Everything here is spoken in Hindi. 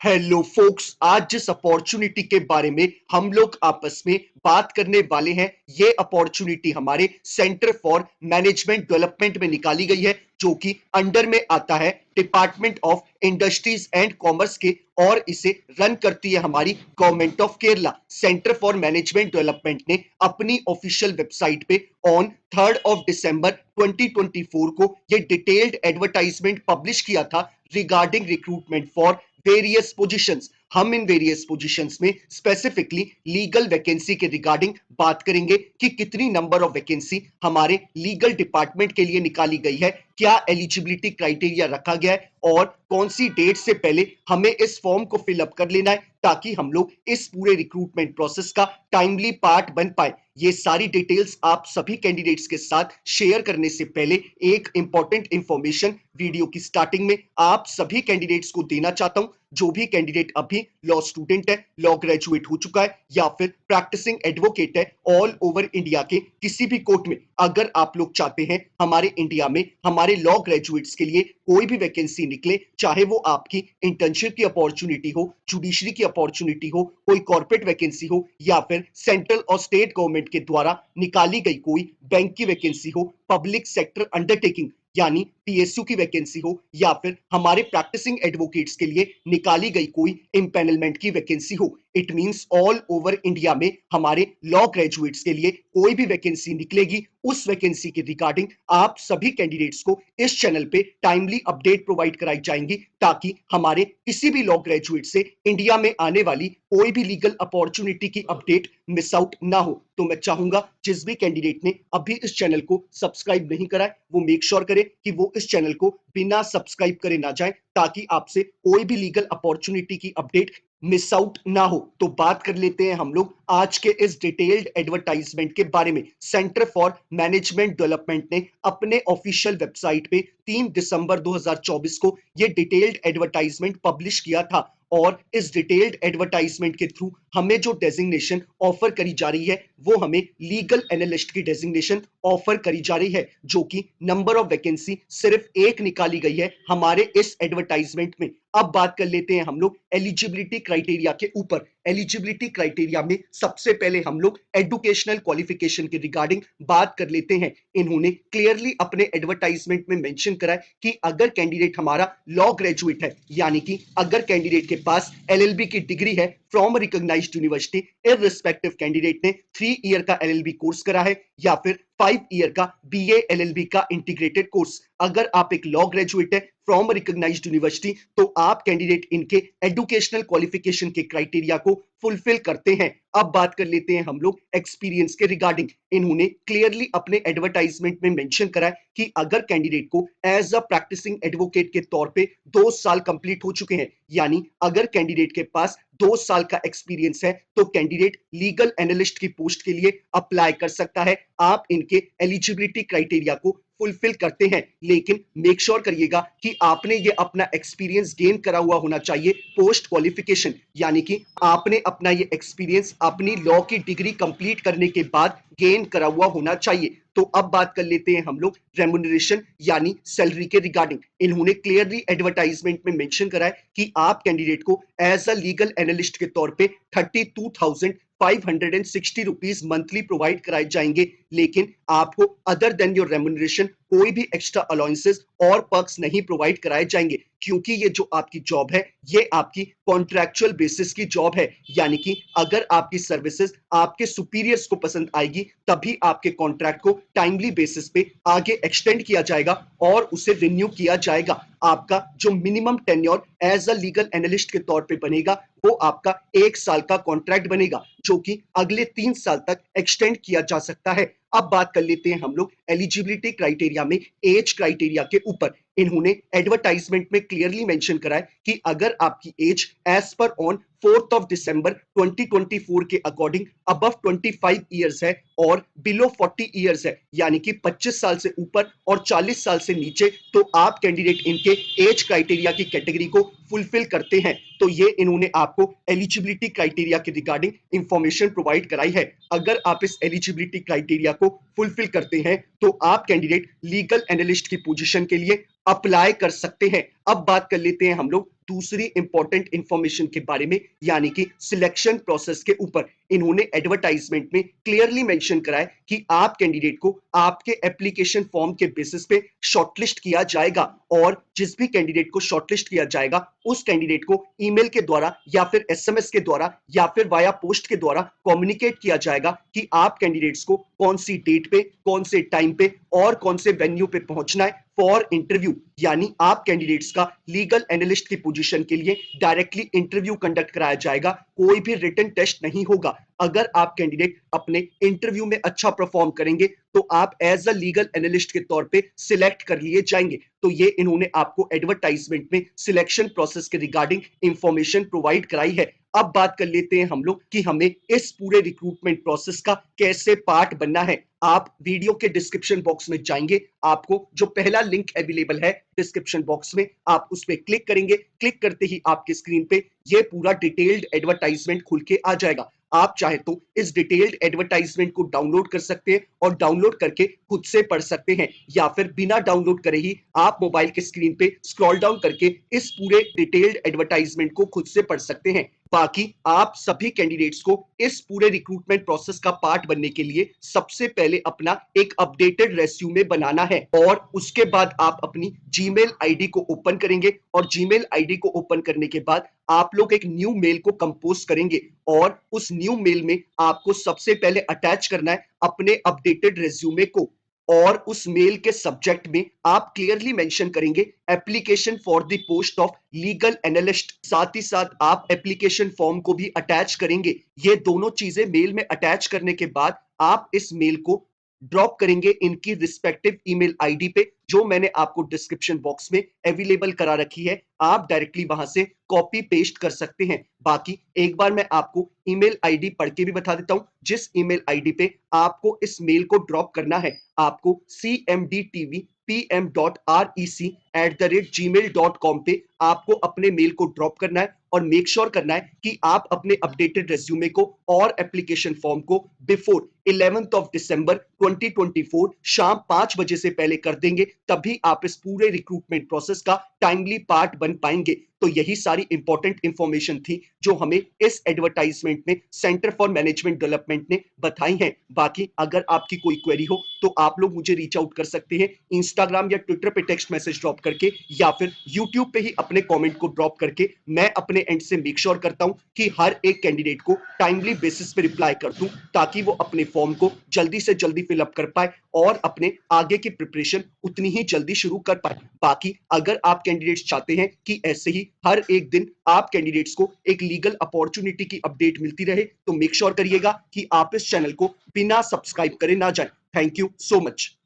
हेलो फोक्स, आज जिस अपॉर्चुनिटी के बारे में हम लोग आपस में बात करने वाले हैं, ये अपॉर्चुनिटी हमारे सेंटर फॉर मैनेजमेंट डेवलपमेंट में निकाली गई है, जो कि अंडर में आता है department of industries and commerce के, और इसे रन करती है हमारी government of Kerala. Centre for management development ने अपनी ऑफिशियल वेबसाइट पे ऑन 3 दिसंबर 2024 को ये डिटेल्ड एडवर्टाइजमेंट पब्लिश किया था regarding recruitment for various positions. हम इन वेरियस पोजीशंस में स्पेसिफिकली लीगल वैकेंसी के रिगार्डिंग बात करेंगे कि कितनी नंबर ऑफ वैकेंसी हमारे लीगल डिपार्टमेंट के लिए निकाली गई है, क्या एलिजिबिलिटी क्राइटेरिया रखा गया है और कौन सी डेट से पहले हमें इस फॉर्म को फिलअप कर लेना है, ताकि हम लोग इस पूरे रिक्रूटमेंट प्रोसेस का टाइमली पार्ट बन पाए। ये सारी डिटेल्स आप सभी कैंडिडेट्स के साथ शेयर करने से पहले एक इंपॉर्टेंट इंफॉर्मेशन वीडियो की स्टार्टिंग में आप सभी कैंडिडेट्स को देना चाहता हूं। जो भी कैंडिडेट अभी लॉ स्टूडेंट है, लॉ ग्रेजुएट हो चुका है या फिर प्रैक्टिसिंग एडवोकेट है ऑल ओवर इंडिया के किसी भी कोर्ट में, अगर आप लोग चाहते हैं हमारे इंडिया में हमारे लॉ ग्रेजुएट्स के लिए कोई भी वैकेंसी निकले, चाहे वो आपकी इंटर्नशिप की अपॉर्चुनिटी हो, जुडिशरी की अपॉर्चुनिटी हो, कोई कॉर्पोरेट वैकेंसी हो, या फिर सेंट्रल और स्टेट गवर्नमेंट के द्वारा निकाली गई कोई बैंक की वैकेंसी हो, पब्लिक सेक्टर अंडरटेकिंग यानी पीएसयू की वैकेंसी हो, या फिर हमारे प्रैक्टिसिंग एडवोकेट्स के लिए निकाली गई कोई इम्पेनलमेंट की वैकेंसी हो, it means all over India में हमारे लॉ ग्रेजुएट्स के लिए कोई भी वैकेंसी निकलेगी, उस वैकेंसी के रिगार्डिंग आप सभी कैंडिडेट्स को इस चैनल पे टाइमली अपडेट प्रोवाइड कराई जाएंगी, ताकि हमारे किसी भी लॉ ग्रेजुएट से इंडिया में आने वाली कोई भी लीगल अपॉर्चुनिटी की अपडेट मिस आउट ना हो। तो मैं चाहूंगा जिस भी कैंडिडेट ने अभी इस चैनल को सब्सक्राइब नहीं करा है, वो मेक श्योर करे कि वो इस चैनल को बिना सब्सक्राइब करे ना जाए, ताकि आपसे कोई भी लीगल अपॉर्चुनिटी की अपडेट मिस आउट ना हो। तो बात कर लेते हैं हम लोग आज के इस डिटेल्ड एडवर्टाइजमेंट के बारे में। सेंटर फॉर मैनेजमेंट डेवलपमेंट ने अपने ऑफिशियल वेबसाइट पे 3 दिसंबर 2024 को ये डिटेल्ड एडवर्टाइजमेंट पब्लिश किया था, और इस डिटेल्ड एडवर्टाइजमेंट के थ्रू हमें जो डेजिग्नेशन ऑफर करी जा रही है, वो हमें लीगल एनालिस्ट की डेजिग्नेशन ऑफर करी जा रही है, जो कि नंबर ऑफ वैकेंसी सिर्फ एक निकाली गई है हमारे इस एडवर्टाइजमेंट में। अब बात कर लेते हैं हम लोग एलिजिबिलिटी क्राइटेरिया के ऊपर। एलिजिबिलिटी क्राइटेरिया में सबसे पहले हम लोग एजुकेशनल क्वालिफिकेशन के रिगार्डिंग बात कर लेते हैं। इन्होंने क्लियरली अपने एडवर्टाइजमेंट में मेंशन करा है कि अगर कैंडिडेट हमारा लॉ ग्रेजुएट है, यानी कि अगर कैंडिडेट के पास एलएलबी की डिग्री है from recognised university, irrespective candidate ने 3 ईयर का एलएलबी कोर्स करा है या फिर 5 ईयर का बीए एलएलबी का इंटीग्रेटेड कोर्स, अगर आप एक लॉ ग्रेजुएट है फ्रॉम रिकॉग्नाइज्ड यूनिवर्सिटी, तो आप कैंडिडेट इनके एजुकेशनल क्वालिफिकेशन के क्राइटेरिया को फुलफिल करते हैं। अब बात कर लेते हैं हम लोग एक्सपीरियंस के रिगार्डिंग। इन्होंने क्लियरली अपने एडवर्टाइजमेंट में मेंशन करा है कि अगर कैंडिडेट को एज अ प्रैक्टिसिंग एडवोकेट के तौर पे 2 साल कंप्लीट हो चुके हैं, यानी अगर कैंडिडेट के पास 2 साल का एक्सपीरियंस है, तो कैंडिडेट लीगल एनालिस्ट की पोस्ट के लिए अप्लाई कर सकता है। आप इनके एलिजिबिलिटी क्राइटेरिया को फुलफिल करते हैं, लेकिन मेक श्योर करिएगा कि आपने ये अपना एक्सपीरियंस गेन करा हुआ होना चाहिए पोस्ट क्वालिफिकेशन, यानी कि आपने अपना ये एक्सपीरियंस अपनी लॉ की डिग्री कंप्लीट करने के बाद गेन करा हुआ होना चाहिए। तो अब बात कर लेते हैं हम लोग रेम्युनरेशन यानी सैलरी के रिगार्डिंग। इन्होंने क्लियरली एडवर्टाइजमेंट में मेंशन करा है कि आप कैंडिडेट को एज अ लीगल एनालिस्ट के तौर पे 32,560 रुपीज मंथली प्रोवाइड कराए जाएंगे, लेकिन आपको अदर देन योर रेम्युनरेशन कोई भी एक्स्ट्रा अलाउंसेस और पर्क्स नहीं प्रोवाइड कराए जाएंगे, क्योंकि ये जो आपकी जॉब है ये आपकी कॉन्ट्रैक्चुअल बेसिस की जॉब है, यानी कि अगर आपकी सर्विसेज आपके सुपीरियर्स को पसंद आएगी, तभी आपके कॉन्ट्रैक्ट को टाइमली बेसिस पे आगे एक्सटेंड किया जाएगा और उसे रिन्यू किया जाएगा। आपका जो minimum tenure as a legal analyst के तौर पे बनेगा, वो आपका 1 साल का कॉन्ट्रैक्ट बनेगा, जो कि अगले 3 साल तक एक्सटेंड किया जा सकता है। अब बात कर लेते हैं हम लोग एलिजिबिलिटी क्राइटेरिया में एज क्राइटेरिया के ऊपर। इन्होंने एडवर्टाइजमेंट में क्लियरली मेंशन करा है कि अगर आपकी एज एज पर ऑन 4 दिसंबर 2024 के अकॉर्डिंग अबव 25 ईयर्स है और बिलो 40 ईयर्स है, यानी कि 25 साल से ऊपर और 40 साल से नीचे, तो आप कैंडिडेट इनके एज क्राइटेरिया की कैटेगरी को फुलफिल करते हैं। तो ये इन्होंने आपको एलिजिबिलिटी क्राइटेरिया के रिगार्डिंग इंफॉर्मेशन प्रोवाइड कराई है। अगर आप इस एलिजिबिलिटी क्राइटेरिया को फुलफिल करते हैं, तो आप कैंडिडेट लीगल एनालिस्ट की पोजीशन के लिए अप्लाई कर सकते हैं। अब बात कर लेते हैं हम लोग दूसरी इंपॉर्टेंट इंफॉर्मेशन के बारे में, यानी कि सिलेक्शन प्रोसेस के ऊपर इन्होंने एडवर्टाइजमेंट में क्लियरली मेंशन करा है कि आप कैंडिडेट को आपके एप्लीकेशन फॉर्म के बेसिस पे शॉर्टलिस्ट किया जाएगा और जिस भी कैंडिडेट को शॉर्टलिस्ट किया जाएगा उस कैंडिडेट को ईमेल के द्वारा या फिर एसएमएस के द्वारा या फिर वाया पोस्ट के द्वारा कम्युनिकेट किया जाएगा कि आप कैंडिडेट्स को कौन सी डेट पे, कौन से टाइम पे और कौन से वेन्यू पे पहुंचना है फॉर इंटरव्यू। यानी आप कैंडिडेट्स का लीगल एनालिस्ट की पोजीशन के लिए डायरेक्टली इंटरव्यू कंडक्ट कराया जाएगा, कोई भी रिटन टेस्ट नहीं होगा। अगर आप कैंडिडेट अपने इंटरव्यू में अच्छा परफॉर्म करेंगे तो आप एज अ लीगल एनालिस्ट के तौर पे सिलेक्ट कर लिए जाएंगे। तो ये इन्होंने आपको एडवर्टाइजमेंट में सिलेक्शन प्रोसेस के रिगार्डिंग इंफॉर्मेशन प्रोवाइड कराई है। अब बात कर लेते हैं हम लोग कि हमें इस पूरे रिक्रूटमेंट प्रोसेस का कैसे पार्ट बनना है। आप वीडियो के डिस्क्रिप्शन बॉक्स में जाएंगे, आपको जो पहला लिंक अवेलेबल है डिस्क्रिप्शन बॉक्स में, आप उस पर क्लिक करेंगे। क्लिक करते ही आपके स्क्रीन पे ये पूरा डिटेल्ड एडवर्टाइजमेंट खुल के आ जाएगा। आप चाहे तो इस डिटेल्ड एडवर्टाइजमेंट को डाउनलोड कर सकते हैं और डाउनलोड करके खुद से पढ़ सकते हैं, या फिर बिना डाउनलोड करे ही आप मोबाइल के स्क्रीन पे स्क्रॉल डाउन करके इस पूरे डिटेल्ड एडवर्टाइजमेंट को खुद से पढ़ सकते हैं। बाकी आप सभी कैंडिडेट्स को इस पूरे रिक्रूटमेंट प्रोसेस का पार्ट बनने के लिए सबसे पहले अपना एक अपडेटेड रेज्यूमे बनाना है और उसके बाद आप अपनी जीमेल आईडी को ओपन करेंगे और जीमेल आईडी को ओपन करने के बाद आप लोग एक न्यू मेल को कंपोज करेंगे और उस न्यू मेल में आपको सबसे पहले अटैच करना है अपने अपडेटेड रेज्यूमे को और उस मेल के सब्जेक्ट में आप क्लियरली मेंशन करेंगे application for the post of legal analyst. साथ ही साथ आप एप्लीकेशन फॉर्म को भी अटैच करेंगे। ये दोनों चीजें मेल में अटैच करने के बाद आप इस मेल को ड्रॉप करेंगे इनकी रिस्पेक्टिव ईमेल आईडी पे, जो मैंने आपको डिस्क्रिप्शन बॉक्स में अवेलेबल करा रखी है। आप डायरेक्टली वहां से कॉपी पेस्ट कर सकते हैं। बाकी एक बार मैं आपको ईमेल आईडी पढ़ के भी बता देता हूं। जिस ईमेल आईडी पे आपको इस मेल को ड्रॉप करना है, आपको cmdtvpm.rec@gmail.com पे आपको अपने मेल को ड्रॉप करना है और मेक श्योर करना है कि आप अपने अपडेटेड रेज्यूमे को और एप्लीकेशन फॉर्म को बिफोर 11th ऑफ दिसंबर 2024 शाम 5 बजे से पहले कर देंगे, तभी आप इस पूरे रिक्रूटमेंट प्रोसेस का टाइमली पार्ट बन पाएंगे। तो यही सारी इंपॉर्टेंट इंफॉर्मेशन थी जो हमें इस एडवर्टाइजमेंट में सेंटर फॉर मैनेजमेंट डेवलपमेंट ने बताई हैं। बाकी अगर आपकी कोई क्वेरी हो तो आप लोग मुझे रीच आउट कर सकते हैं इंस्टाग्राम या ट्विटर पे टेक्स्ट मैसेज ड्रॉप करके, या फिर यूट्यूब पे ही अपने कमेंट को ड्रॉप करके। मैं अपने एंड से मेक श्योर करता हूं कि हर एक कैंडिडेट को टाइमली बेसिस पे रिप्लाई कर दूं, ताकि वो अपने फॉर्म को जल्दी से जल्दी फिलअप कर पाए और अपने आगे की प्रिपरेशन उतनी ही जल्दी शुरू कर पाए। बाकी अगर आप कैंडिडेट्स चाहते हैं कि ऐसे ही हर एक दिन आप कैंडिडेट्स को एक लीगल अपॉर्चुनिटी की अपडेट मिलती रहे, तो मेक श्योर करिएगा कि आप इस चैनल को बिना सब्सक्राइब करे ना जाए। Thank you so much.